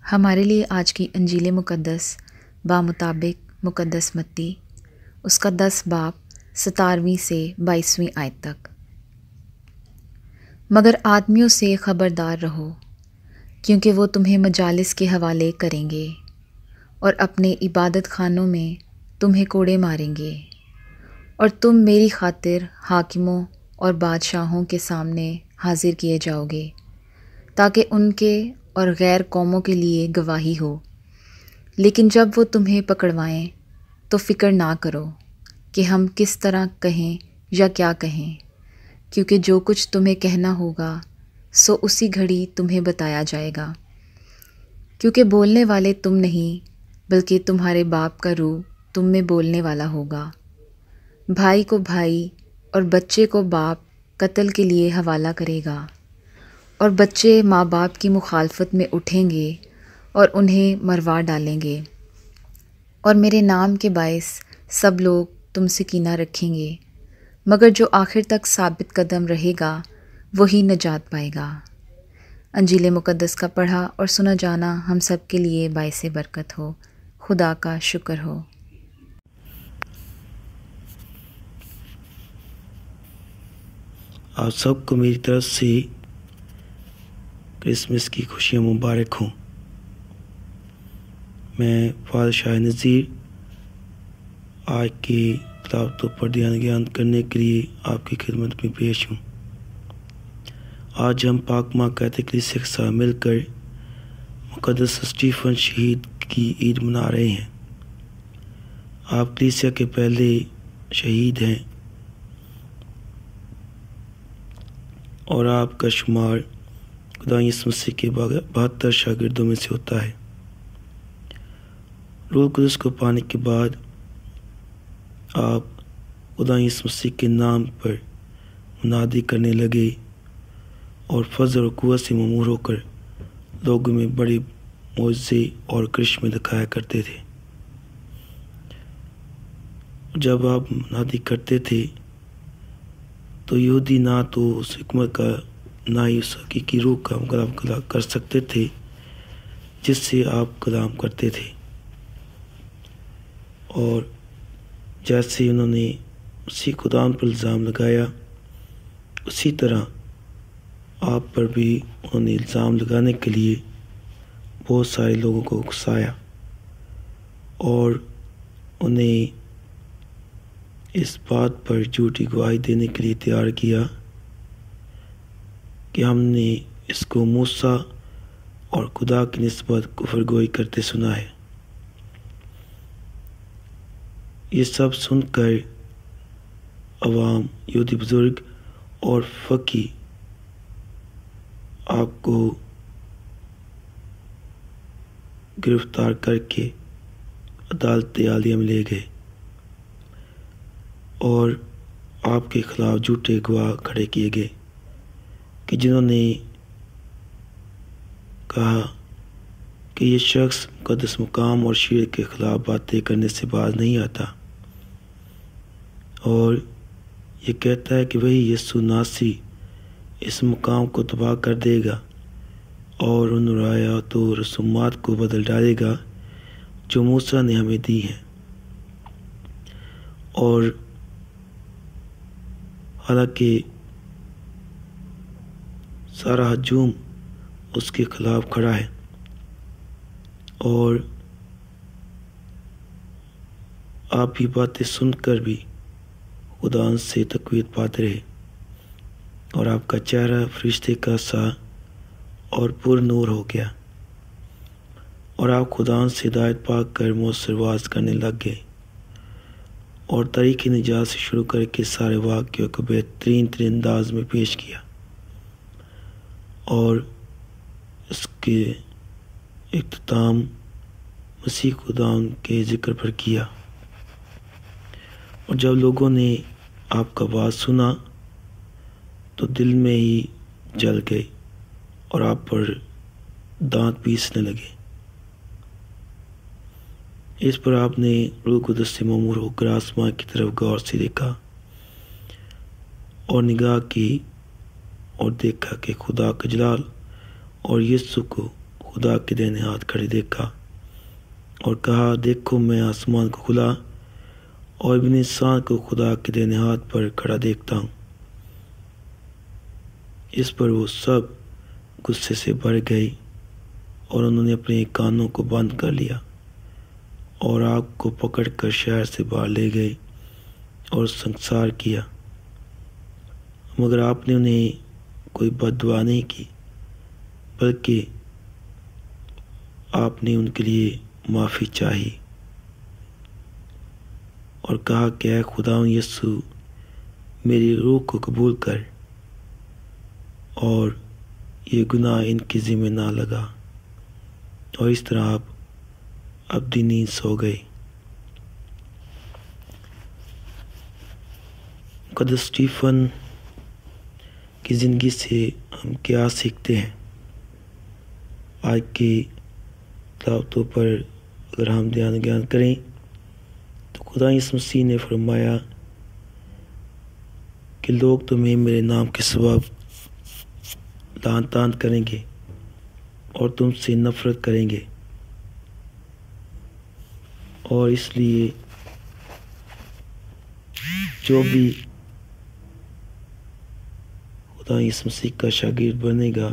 ہمارے لیے آج کی انجیل مقدس بامطابق مقدس متی اس کا 10 باب 17ویں سے 22ویں آیت تک۔ مگر آدمیوں سے خبردار رہو، کیونکہ وہ تمہیں مجالس کے حوالے کریں گے اور اپنے عبادت خانوں میں تمہیں کوڑے ماریں گے، اور تم میری خاطر حاکموں اور بادشاہوں کے سامنے حاضر کیے جاؤ گے، تاکہ ان کے اور غیر قوموں کے لیے گواہی ہو۔ لیکن جب وہ تمہیں پکڑوائیں تو فکر نہ کرو کہ ہم کس طرح کہیں یا کیا کہیں، کیونکہ جو کچھ تمہیں کہنا ہوگا سو اسی گھڑی تمہیں بتایا جائے گا، کیونکہ بولنے والے تم نہیں بلکہ تمہارے باپ کا روح تم میں بولنے والا ہوگا۔ بھائی کو بھائی اور بچے کو باپ قتل کے لیے حوالہ کرے گا، اور بچے ماں باپ کی مخالفت میں اٹھیں گے اور انہیں مروا ڈالیں گے، اور میرے نام کے باعث سب لوگ تم سے کینہ رکھیں گے، مگر جو آخر تک ثابت قدم رہے گا وہی نجات پائے گا۔ انجیل مقدس کا پڑھا اور سنا جانا ہم سب کے لیے باعث برکت ہو۔ خدا کا شکر ہو۔ آپ سب کو میری طرف سے کرسمس کی خوشیاں مبارک ہوں۔ میں فادر شاہ نذیر آج کی تلاوتوں پر دھیان گیان کرنے کے لیے آپ کی خدمت میں پیش ہوں۔ آج ہم پاک ماں کیتھولک کلیسیا کے ساتھ مل کر مقدس اسٹیفن شہید کی عید منا رہے ہیں۔ آپ کلیسیا کے پہلے شہید ہیں اور آپ کا شمار خدا یسوع مسیح کے 72 شاگردوں میں سے ہوتا ہے۔ روح القدس کو پانے کے بعد آپ خدا یسوع مسیح کے نام پر منادی کرنے لگے اور فضل اور قوت سے ممور ہو کر لوگوں میں بڑے معجزے اور کرشمے دکھایا کرتے تھے۔ جب آپ منادی کرتے تھے تو یہودی نہ تو اس حکمت کا نہ ہی اس حقیقی روح کا مقابلہ کر سکتے تھے جس سے آپ کلام کرتے تھے، اور جیسے انہوں نے اسی خدا پر الزام لگایا اسی طرح آپ پر بھی انہوں نے الزام لگانے کے لیے بہت سارے لوگوں کو اکسایا اور انہیں اس بات پر جھوٹی گواہی دینے کے لیے تیار کیا کہ ہم نے اس کو موسیٰ اور خدا کی نسبت کفر گوئی کرتے سنا ہے۔ یہ سب سن کر عوام، یہودی بزرگ اور فقی آپ کو گرفتار کر کے عدالت عالیہ میں لے گئے اور آپ کے خلاف جھوٹے گواہ کھڑے کیے گئے کہ جنہوں نے کہا کہ یہ شخص مقدس مقام اور شریعت کے خلاف باتیں کرنے سے باز نہیں آتا، اور یہ کہتا ہے کہ وہی یسوع ناصری اس مقام کو تباہ کر دے گا اور ان روایات و رسومات کو بدل ڈالے گا جو موسیٰ نے ہمیں دی ہیں، اور حالانکہ سارا ہجوم اس کے خلاف کھڑا ہے اور آپ یہ باتیں سن کر بھی خدا ان سے تقویت پاتے رہے، اور آپ کا چہرہ فرشتے کا سا اور پر نور ہو گیا، اور آپ خدا ان سے ہدایت پا کر مؤثر واز کرنے لگ گئے، اور طریق نجات سے شروع کر کے سارے واقعوں کو بہترین ترین انداز میں پیش کیا اور اس کے اختتام مسیح خدا کے ذکر پر کیا۔ اور جب لوگوں نے آپ کا واز سنا تو دل میں ہی جل گئے اور آپ پر دانت پیسنے لگے۔ اس پر آپ نے روح القدس سے مامور ہو کر آسمان کی طرف غور سے دیکھا اور نگاہ کی اور دیکھا کہ خدا کا جلال، اور یسوع کو خدا کے دائنے ہاتھ کھڑے دیکھا، اور کہا دیکھو میں آسمان کو کھلا اور ابن انسان کو خدا کے دائنے ہاتھ پر کھڑا دیکھتا ہوں۔ اس پر وہ سب غصے سے بھر گئی اور انہوں نے اپنے کانوں کو بند کر لیا اور آگ کو پکڑ کر شہر سے باہر لے گئے اور سنسار کیا، مگر آپ نے انہیں کوئی بد دعا نہیں کی، بلکہ آپ نے ان کے لیے معافی چاہی اور کہا کہ اے خداوند یسوع، میری روح کو قبول کر، اور یہ گناہ ان کی ذمہ نہ لگا۔ اور اس طرح آپ ابدی نیند سو گئے۔ مقدس اسٹیفن کی زندگی سے ہم کیا سیکھتے ہیں؟ آج کی تلاوتوں پر اگر ہم دھیان کریں تو خدا یسوع مسیح نے فرمایا کہ لوگ تمہیں میرے نام کے سبب لعن طعن کریں گے اور تم سے نفرت کریں گے، اور اس لیے جو بھی خدا یسوع مسیح کا شاگرد بنے گا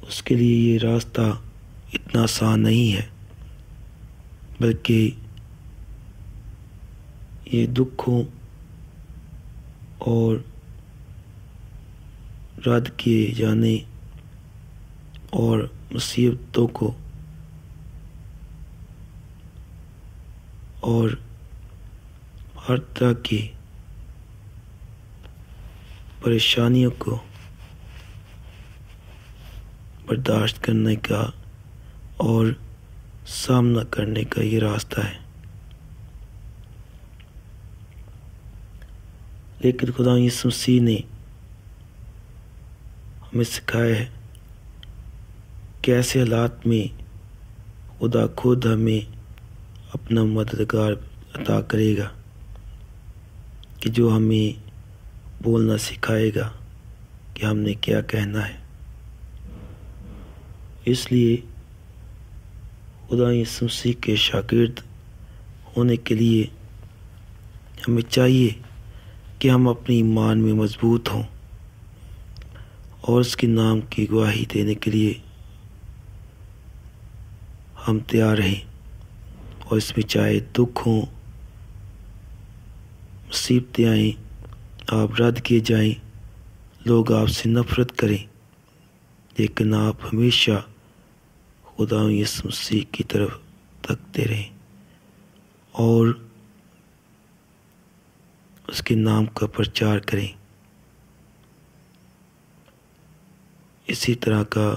اس کے لیے یہ راستہ اتنا آسان نہیں ہے، بلکہ یہ دکھوں اور رد کیے جانے اور مصیبتوں کو اور ہر طرح کی پریشانیوں کو برداشت کرنے کا اور سامنا کرنے کا یہ راستہ ہے۔ لیکن خدا یسوع مسیح نے ہمیں سکھایا ہے کہ ایسے حالات میں خدا خود ہمیں اپنا مددگار عطا کرے گا کہ جو ہمیں بولنا سکھائے گا کہ ہم نے کیا کہنا ہے۔ اس لیے خدا یسوع مسیح کے شاگرد ہونے کے لیے ہمیں چاہیے کہ ہم اپنی ایمان میں مضبوط ہوں اور اس کے نام کی گواہی دینے کے لیے ہم تیار رہیں، اور اس میں چاہے دکھ ہوں، مصیبتیں آئیں، آپ رد کیے جائیں، لوگ آپ سے نفرت کریں، لیکن آپ ہمیشہ خدا یسوع مسیح کی طرف تکتے رہیں اور اس کے نام کا پرچار کریں۔ اسی طرح کا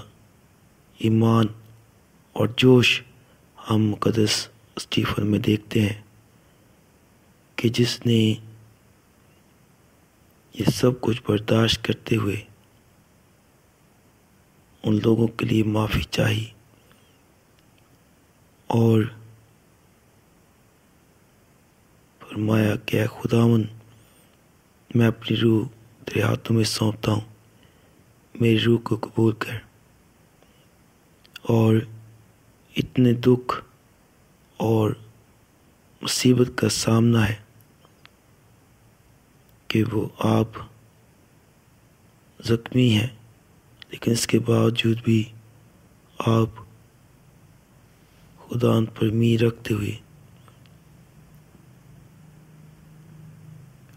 ایمان اور جوش ہم مقدس اسٹیفن میں دیکھتے ہیں کہ جس نے یہ سب کچھ برداشت کرتے ہوئے ان لوگوں کے لیے معافی چاہی اور فرمایا کہ اے خداوند، میں اپنی روح تیرے ہاتھوں میں سونپتا ہوں، میری روح کو قبول کر۔ اور اتنے دکھ اور مصیبت کا سامنا ہے کہ وہ آپ زخمی ہیں، لیکن اس کے باوجود بھی آپ خدا ان پر امید رکھتے ہوئے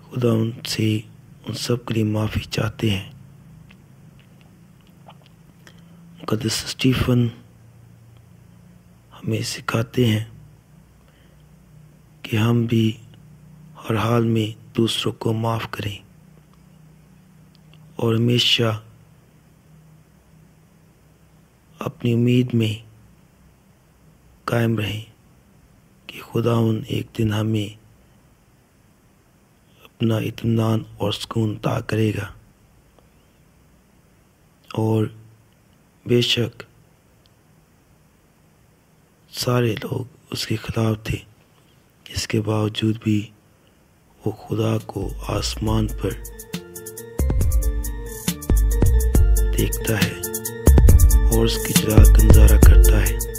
خدا ان سے ان سب کے لیے معافی چاہتے ہیں۔ مقدس اسٹیفن ہمیں سکھاتے ہیں کہ ہم بھی ہر حال میں دوسروں کو معاف کریں اور ہمیشہ اپنی امید میں قائم رہیں کہ خداوند ایک دن ہمیں اپنا اطمینان اور سکون عطا کرے گا۔ اور بے شک سارے لوگ اس کے خلاف تھے، اس کے باوجود بھی وہ خدا کو آسمان پر دیکھتا ہے اور اس کی چراغ کا نظارہ کرتا ہے۔